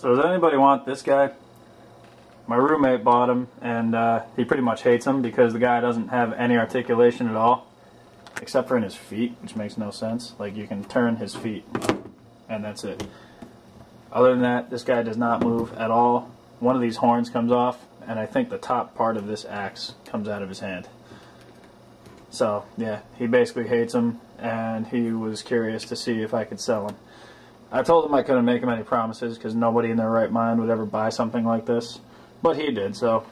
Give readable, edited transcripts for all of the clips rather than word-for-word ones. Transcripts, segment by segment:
So does anybody want this guy? My roommate bought him, and he pretty much hates him because the guy doesn't have any articulation at all, except for in his feet, which makes no sense. Like, you can turn his feet, and that's it. Other than that, this guy does not move at all. One of these horns comes off, and I think the top part of this axe comes out of his hand. So, yeah, he basically hates him, and he was curious to see if I could sell him. I told him I couldn't make him any promises because nobody in their right mind would ever buy something like this. But he did, so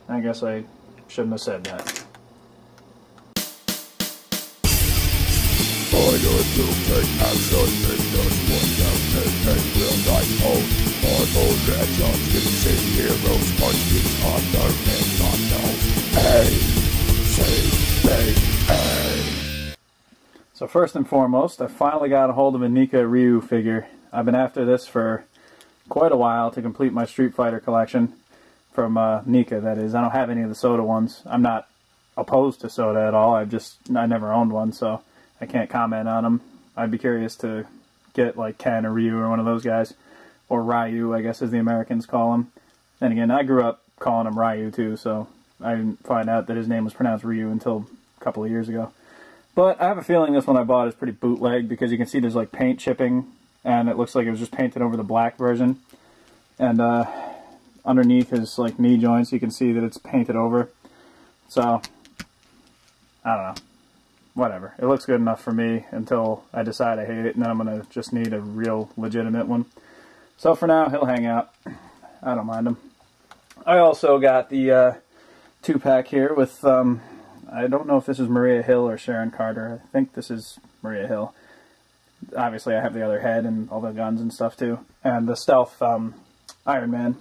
I guess I shouldn't have said that. So first and foremost, I finally got a hold of a Nika Ryu figure. I've been after this for quite a while to complete my Street Fighter collection from Nika, that is. I don't have any of the Soda ones. I'm not opposed to Soda at all. I never owned one, so I can't comment on them. I'd be curious to get like Ken or Ryu or one of those guys. Or Ryu, I guess as the Americans call him. Then again, I grew up calling him Ryu too, so I didn't find out that his name was pronounced Ryu until a couple of years ago. But I have a feeling this one I bought is pretty bootleg because you can see there's like paint chipping and it looks like it was just painted over the black version. And underneath his like knee joints you can see that it's painted over. So, I don't know. Whatever. It looks good enough for me until I decide I hate it and then I'm going to just need a real legitimate one. So for now, he'll hang out. I don't mind him. I also got the 2-pack here with... I don't know if this is Maria Hill or Sharon Carter. I think this is Maria Hill. Obviously, I have the other head and all the guns and stuff, too. And the Stealth Iron Man.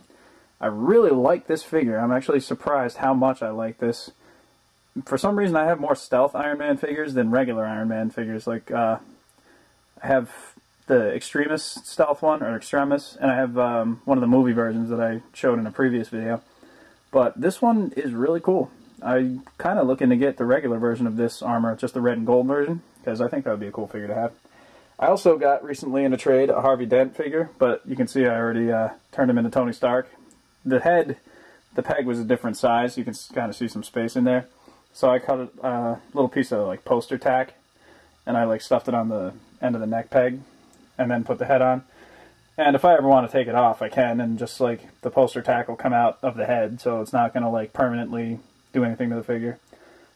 I really like this figure. I'm actually surprised how much I like this. For some reason, I have more Stealth Iron Man figures than regular Iron Man figures. Like, I have the Extremis Stealth one, or Extremis, and I have one of the movie versions that I showed in a previous video. But this one is really cool. I'm kind of looking to get the regular version of this armor, just the red and gold version, because I think that would be a cool figure to have. I also got recently in a trade a Harvey Dent figure, but you can see I already turned him into Tony Stark. The head, the peg was a different size, you can kind of see some space in there. So I cut a little piece of like poster tack, and I like stuffed it on the end of the neck peg, and then put the head on. And if I ever want to take it off, I can, and just like the poster tack will come out of the head, so it's not going to like permanently do anything to the figure.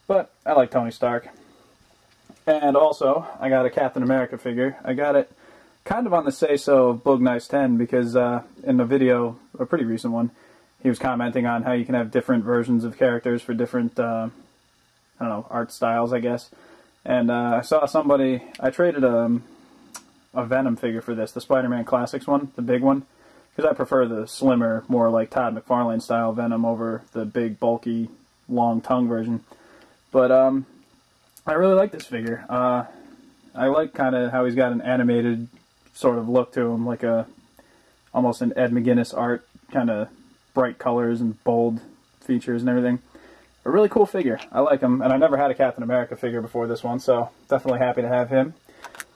But I like Tony Stark. And also, I got a Captain America figure. I got it kind of on the say-so of Boog Nice 10 because in the video, a pretty recent one, he was commenting on how you can have different versions of characters for different, I don't know, art styles, I guess. And I saw somebody, I traded a Venom figure for this, the Spider-Man Classics one, the big one, because I prefer the slimmer, more like Todd McFarlane style Venom over the big, bulky, long tongue version. But I really like this figure. I like kind of how he's got an animated sort of look to him, like almost an Ed McGuinness art, kind of bright colors and bold features and everything. A really cool figure. I like him, and I never had a Captain America figure before this one, so definitely happy to have him.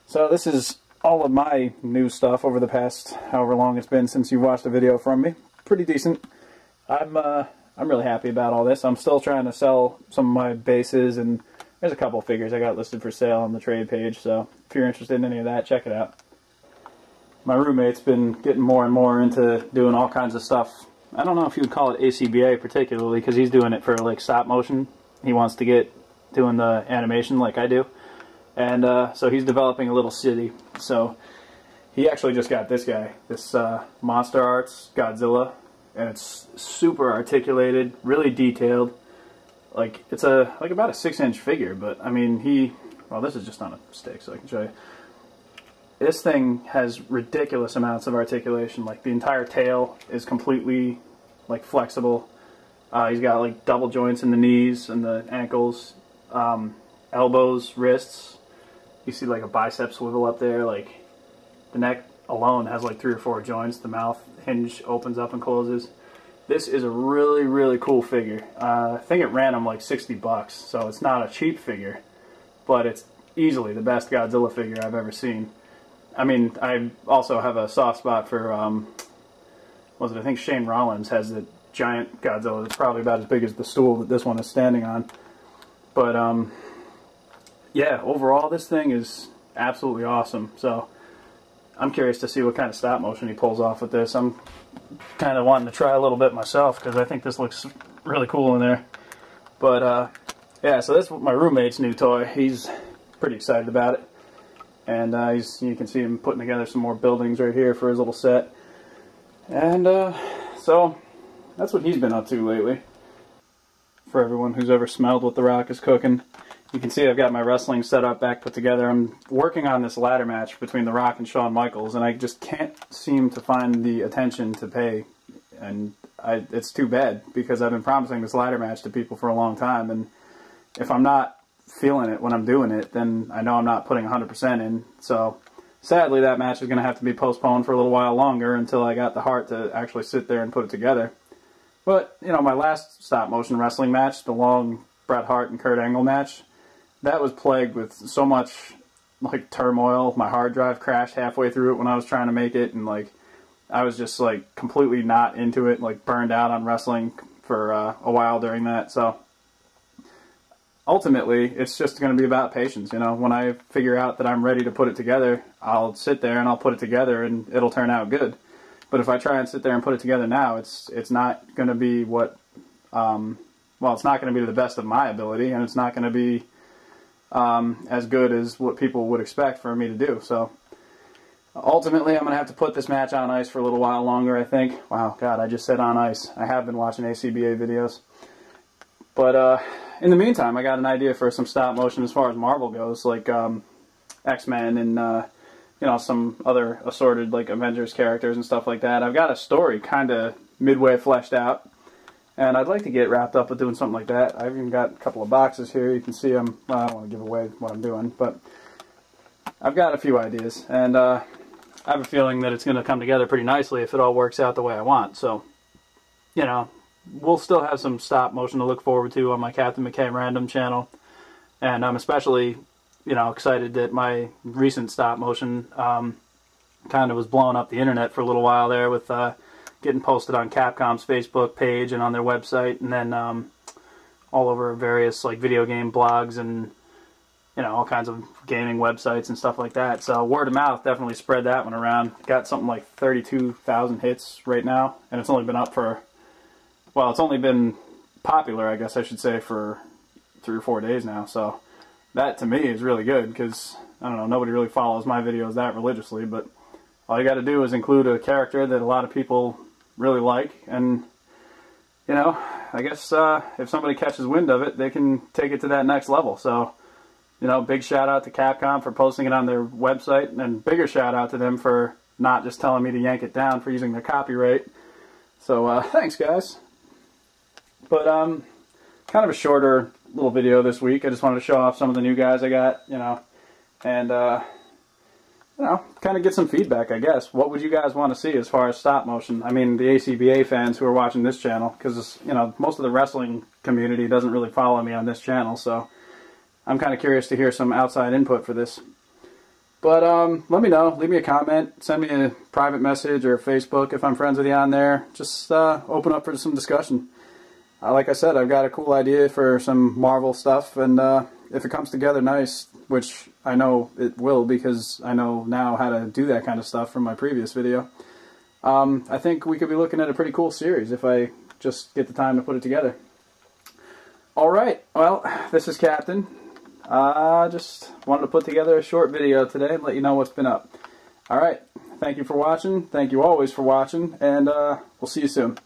So this is all of my new stuff over the past however long it's been since you watched a video from me. Pretty decent. I'm really happy about all this. I'm still trying to sell some of my bases, and there's a couple figures I got listed for sale on the trade page, so if you're interested in any of that, check it out. My roommate's been getting more and more into doing all kinds of stuff. I don't know if you would call it ACBA particularly, because he's doing it for like stop motion. He wants to get doing the animation like I do. And so he's developing a little city. So he actually just got this guy, this Monster Arts Godzilla. And it's super articulated, really detailed. Like, it's like about a 6-inch figure, but I mean, well, this is just on a stick, so I can show you. This thing has ridiculous amounts of articulation. Like, the entire tail is completely, like, flexible. He's got, like, double joints in the knees and the ankles, elbows, wrists. You see, like, a bicep swivel up there. Like, the neck alone has, like, 3 or 4 joints. The mouth hinge opens up and closes. This is a really, really cool figure. I think it ran him like 60 bucks, so it's not a cheap figure, but it's easily the best Godzilla figure I've ever seen. I mean, I also have a soft spot for was it? I think Shane Rollins has the giant Godzilla that's probably about as big as the stool that this one is standing on. But yeah, overall this thing is absolutely awesome. So I'm curious to see what kind of stop motion he pulls off with this. I'm kind of wanting to try a little bit myself because I think this looks really cool in there. But yeah, so that's my roommate's new toy. He's pretty excited about it. And you can see him putting together some more buildings right here for his little set. And so that's what he's been up to lately. For everyone who's ever smelled what The Rock is cooking, you can see I've got my wrestling setup back put together. I'm working on this ladder match between The Rock and Shawn Michaels, and I just can't seem to find the attention to pay. And it's too bad, because I've been promising this ladder match to people for a long time, and if I'm not feeling it when I'm doing it, then I know I'm not putting 100% in. So sadly, that match is going to have to be postponed for a little while longer until I got the heart to actually sit there and put it together. But, you know, my last stop-motion wrestling match, the long Bret Hart and Kurt Angle match, that was plagued with so much, like, turmoil. My hard drive crashed halfway through it when I was trying to make it, and, like, I was just, like, completely not into it, like, burned out on wrestling for a while during that. So ultimately, it's just going to be about patience, you know. When I figure out that I'm ready to put it together, I'll sit there and I'll put it together and it'll turn out good. But if I try and sit there and put it together now, it's not going to be what, well, it's not going to be to the best of my ability, and it's not going to be as good as what people would expect for me to do. So ultimately, I'm going to have to put this match on ice for a little while longer, I think. Wow, God, I just said on ice. I have been watching ACBA videos. But in the meantime, I got an idea for some stop motion as far as Marvel goes, like X-Men and you know, some other assorted like Avengers characters and stuff like that. I've got a story kind of midway fleshed out, and I'd like to get wrapped up with doing something like that. I've even got a couple of boxes here. You can see them. Well, I don't want to give away what I'm doing, but I've got a few ideas, and I have a feeling that it's going to come together pretty nicely if it all works out the way I want. So, you know, we'll still have some stop motion to look forward to on my Captain McKay Random channel, and I'm especially, you know, excited that my recent stop motion kind of was blowing up the internet for a little while there with getting posted on Capcom's Facebook page and on their website, and then all over various like video game blogs and, you know, all kinds of gaming websites and stuff like that. So word of mouth definitely spread that one around. Got something like 32,000 hits right now, and it's only been up for, well, it's only been popular, I guess I should say, for 3 or 4 days now. So that to me is really good, because I don't know, nobody really follows my videos that religiously, but all you got to do is include a character that a lot of people really like, and you know, I guess if somebody catches wind of it, they can take it to that next level. So, you know, big shout out to Capcom for posting it on their website, and bigger shout out to them for not just telling me to yank it down for using their copyright. So thanks, guys. But kind of a shorter little video this week. I just wanted to show off some of the new guys I got, you know, and you know, kind of get some feedback, I guess. What would you guys want to see as far as stop motion? I mean, the ACBA fans who are watching this channel, because, you know, most of the wrestling community doesn't really follow me on this channel, so I'm kind of curious to hear some outside input for this. But let me know. Leave me a comment. Send me a private message or Facebook if I'm friends with you on there. Just open up for some discussion. Like I said, I've got a cool idea for some Marvel stuff, and if it comes together nice, which I know it will because I know now how to do that kind of stuff from my previous video, I think we could be looking at a pretty cool series if I just get the time to put it together. Alright, well, this is Captain. Just wanted to put together a short video today and let you know what's been up. Alright, thank you for watching. Thank you always for watching, and we'll see you soon.